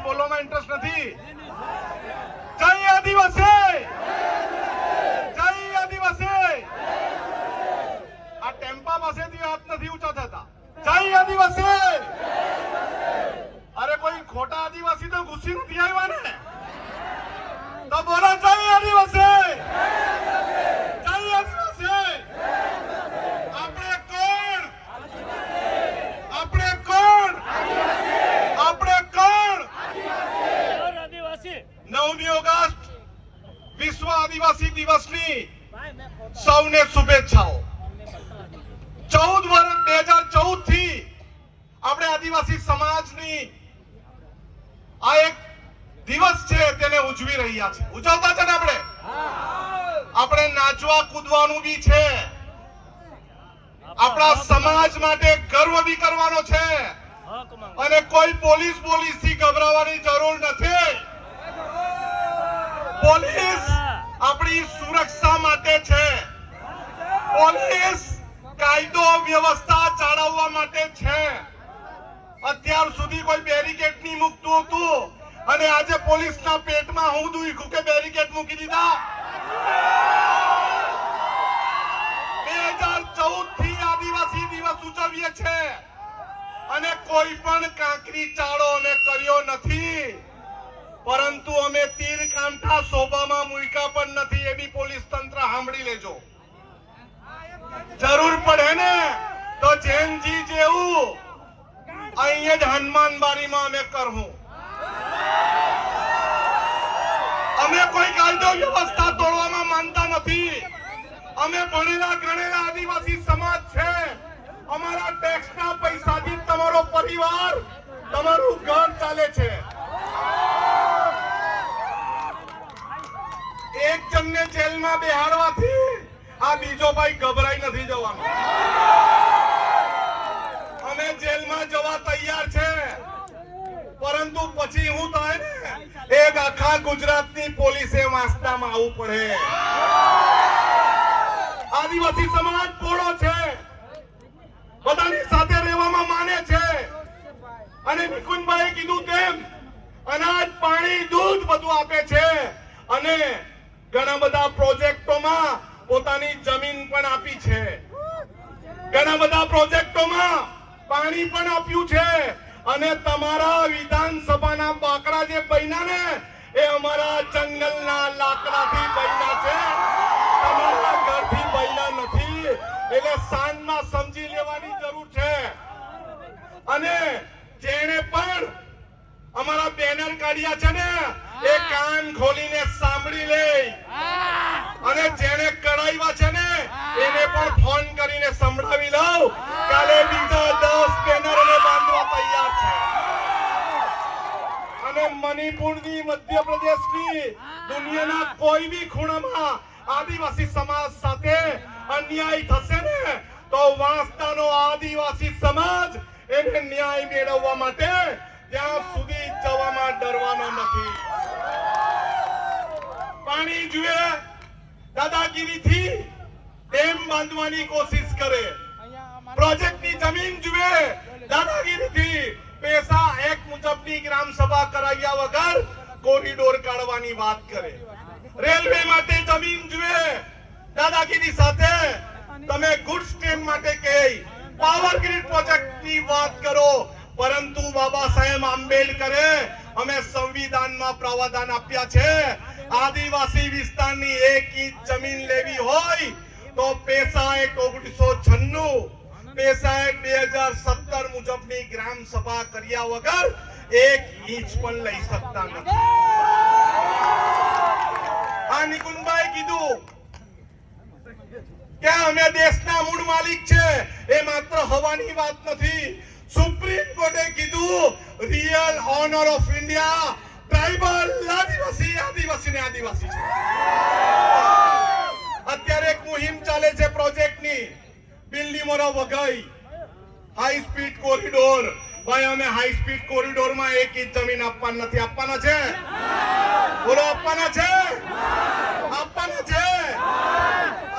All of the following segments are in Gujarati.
બોલવામાં ઇન્ટરેસ્ટ નથી. જય આદિવાસી, જય આદિવાસી. આ ટેમ્પા પાસેથી હાથ નથી ઊંચા થતા. જય આદિવાસી. અરે કોઈ ખોટા આદિવાસી તો ઘૂસી નથી આવ્યા ને, તો બોલો જય આદિવાસી, જય આદિવાસી. આપણે કોણ? આપણે કોણ? આપણે કોણ? 9મી ઓગસ્ટ વિશ્વ આદિવાસી દિવસની સૌને શુભેચ્છાઓ. 2014 થી આપણે આદિવાસી સમાજની આ એક દિવસ છે તેને ઉજવી રહ્યા છે. ઉજવતા છે ને આપણે નાચવા કૂદવાનું બી છે. આપણા સમાજ માટે ગર્વ બી કરવાનો છે અને કોઈ પોલીસ થી ગભરાવાની જરૂર નથી. પોલીસ આપણી સુરક્ષા માટે છે. પોલીસ કાયદો વ્યવસ્થા જાળવવા માટે છે. અત્યાર સુધી કોઈ બેરિકેડ નહીં મૂકતું હતું અને આજે પોલીસના પેટમાં હું દુખ્યું કે બેરિકેડ મૂકી દીધા. 2014 થી આદિવાસી દિવસ ઉજવીએ છે અને કોઈ પણ કાંકરી ચાળો અમે કર્યો નથી, પરંતુ અમે તીર કાંઠા શોભામાં મૂક્યા પણ નથી. એ બી પોલીસ તંત્ર સાંભળી લેજો. જરૂર પડે ને તો જૈનજી જેવું અહીંયા જ હનુમાન બારીમાં અમે કરવું. અમે કોઈ કાયદો વ્યવસ્થા તોડવામાં માનતા નથી. અમે ભણેલા ગણેલા આદિવાસી સમાજ છે. અમારા ટેક્સના પૈસાથી તમારો પરિવાર, તમારું ઘર ચાલે છે. એક જણને જેલમાં બેહાડવાથી આ બીજો ભાઈ ગભરાઈ નથી જવાનો. અમે જેલમાં જવા તૈયાર છે, પરંતુ પછી હું થાય ને એક આખા ગુજરાતની પોલીસે વાંસદામાં આવવું પડે. આદિવાસી સમાજ પોળો છે, બધાની સાથે રહેવામાં માને છે અને નિકુંજભાઈ કીધું તેમ અનાજ, પાણી, દૂધ બધું આપે છે અને ઘણા બધા પ્રોજેક્ટોમાં પોતાની જમીન પણ આપી છે. ઘણા બધા પ્રોજેક્ટોમાં પાણી પણ આપ્યું છે અને તમારા વિધાનસભાના બાકડા જે બન્યા ને એ અમારા જંગલના લાકડાથી બન્યા છે, તમારા ઘરથી બન્યા નથી. એટલે સાંજમાં સમજી લેવાની જરૂર છે. અને જેણે પણ અમારા બેનર કાઢ્યા છે ને એ કાન ખોલીને સાંભળી લે અને જેણે કઢાવ્યા છે ને એને પણ ફોન કરીને સંભળાવી લઉં. કાલે બીજા 10 બેનરોને બાંધવા તૈયાર છે. અને મણિપુરની, મધ્યપ્રદેશની, દુનિયાના કોઈ બી ખૂણામાં આદિવાસી સમાજ સાથે અન્યાય થશે ને તો વાંસદાનો આદિવાસી સમાજ એને ન્યાય મેળવવા માટે ત્યાં સુધી જવામાં ડરવાનો નથી. પાણી જુએ દાદાગીરીથી ડેમ બાંધવાની કોશિશ કરે, પ્રોજેક્ટની જમીન જુએ દાદાગીરીથી પૈસા એક મુજબની ગ્રામ સભા કરાવ્યા વગર કોરિડોર કાઢવાની વાત કરે, રેલવે માટે જમીન જુએ દાદાગીરી સાથે તમે ગુડ્સ ટ્રેન માટે કહે, પાવર ગ્રીડ પ્રોજેક્ટની વાત કરો. પરંતુ બાબા સાહેબ આંબેડકરે અમે સંવિધાનમાં પ્રાવધાન આપ્યા છે આદિવાસી વિસ્તારની 1 ઇંચ જમીન લેવી હોય તો પૈસા એક્ટ 1996, પૈસા એક્ટ 2017 મુજબની ગ્રામ સભા કર્યા વગર 1 ઇંચ પણ લઈ શકતા નથી. આ નિકુંજભાઈ કીધું કે અમે દેશના મૂળ માલિક છે, એ માત્ર હવાની વાત નથી. સુપ્રીમ કોર્ટે કીધું real owner of India tribal આદિવાસી ને આદિવાસી છે. અત્યારે એક મુહિમ ચાલે છે પ્રોજેક્ટની, Bilimora Waghai high speed corridor. ભાઈ અમે હાઈ સ્પીડ કોરિડોરમાં 1 ઇંચ જમીન આપવાના નથી. આપવાના છે? બોલો આપવાના છે? આપવાના છે.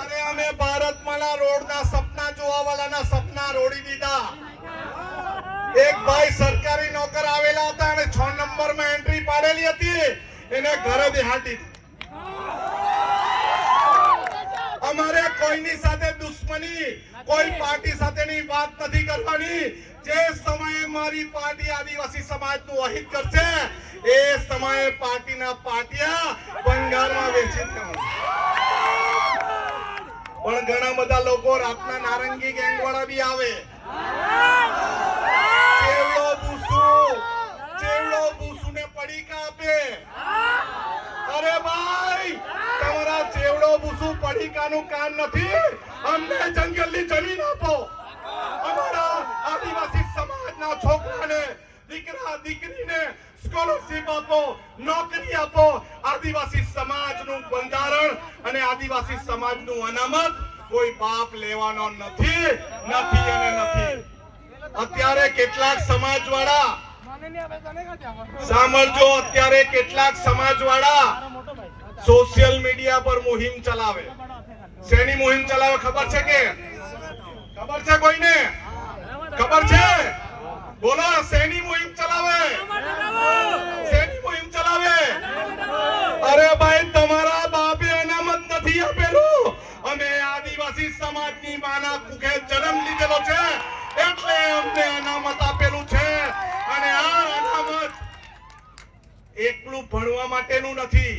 અને અમે ભારતમાલા રોડના સપના જોવા વાળાના સપના રોડી દીધા. એક ભાઈ સરકારી નોકર આવેલા હતા અને 6 નંબરમાં એને ઘરે બેહાડી દીધું. અમારે કોઈની સાથે દુશ્મની, કોઈ પાર્ટી સાથેની વાત નથી કરવાની. જે સમયે મારી પાર્ટી આદિવાસી સમાજનું અહિત કરશે એ સમયે પાર્ટીના પાટિયા ભંગારમાં વેચી દેવાના. પણ ઘણા બધા લોકો રાતના નારંગી ગેંગ વાળા બી આવે. ચેવડો બુસુને પડીકા આપે. અરે ભાઈ, તમારા ચેવડો બુસુ પડીકાનું કામ નથી. અમને જંગલની જમીન આપો. અમારા આદિવાસી સમાજના છોકરાને, દીકરા દીકરીને સ્કોલરશીપ આપો, નોકરી આપો. આદિવાસી સમાજનું બંધારણ અને આદિવાસી સમાજનું અનામત કોઈ બાપ લેવાનો નથી અને નથી. અત્યારે કેટલાક સમાજવાળા સાંભળજો, અત્યારે કેટલાક સમાજવાળા સોશિયલ મીડિયા પર મુહિમ ચલાવે. શેની મુહિમ ચલાવે ખબર છે કે? ખબર છે કોઈને? ખબર છે? બોલો, શેની મુહિમ ચલાવે? શેની મુહિમ ચલાવે? અરે ભાઈ, તમારા બાપે અનામત નથી આપેલું. અમે આદિવાસી સમાજની માના કુખે જન્મ લીધેલો છે એટલે અમને અનામત આપેલું છે. અને આ અનામત એકલું ભણવા માટેનું નથી,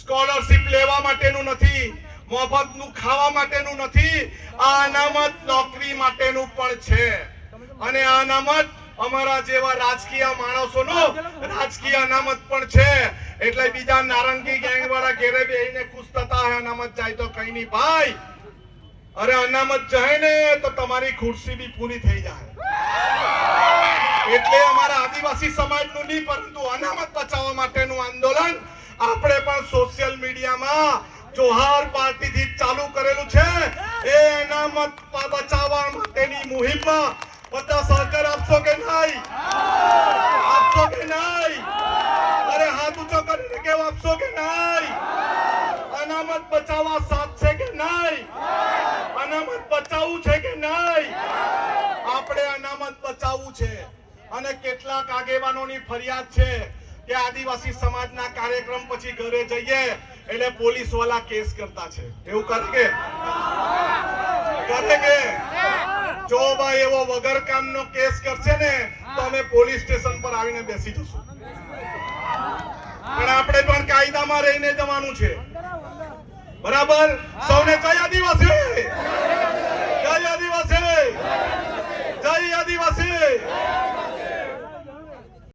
સ્કોલરશીપ લેવા માટેનું નથી, મફતનું ખાવા માટેનું નથી. આ અનામત નોકરી માટેનું પણ છે. અને આ અનામત અમારા જેવા રાજકીય માણસોનો રાજકીય અનામત પણ છે. એટલે બીજા નારંગી ગેંગ વાળા ઘેરે બેહીને ખુશ થતા હોય અનામત જાય તો કઈ નહીં ભાઈ. અરે અનામત જાય ને તો તમારી ખુરશી બી પૂરી થઈ જાય. એટલે અમારા આદિવાસી સમાજનું નહીં પરંતુ અનામત બચાવવા માટેનું આંદોલન આપણે પણ સોશિયલ મીડિયામાં જોહાર પાર્ટીથી ચાલુ કરેલું છે. એ અનામત બચાવવા માટેની મુહિમમાં બધા સહકાર આપશો કે નહીં? આપશો કે નહીં? અરે હાથ ઊંચો કરીને કેમ આપશો કે નહીં? અનામત બચાવવા સાથ છે કે નહીં? અનામત બચાવવું છે કે નહીં? આપણે અનામત બચાવવું છે. અને કેટલાક આગેવાનોની ફરિયાદ છે કે આદિવાસી સમાજના કાર્યક્રમ પછી ઘરે જઈએ એટલે પોલીસ વાળા કેસ કરતા છે. એવું કરે કે જો ભાઈ એવો વગર કામનો કેસ કરશે ને તો અમે પોલીસ સ્ટેશન પર આવીને બેસી જશું. પણ આપણે પણ કાયદામાં રહીને જવાનું છે. બરાબર? સૌને કઈ આદિવાસી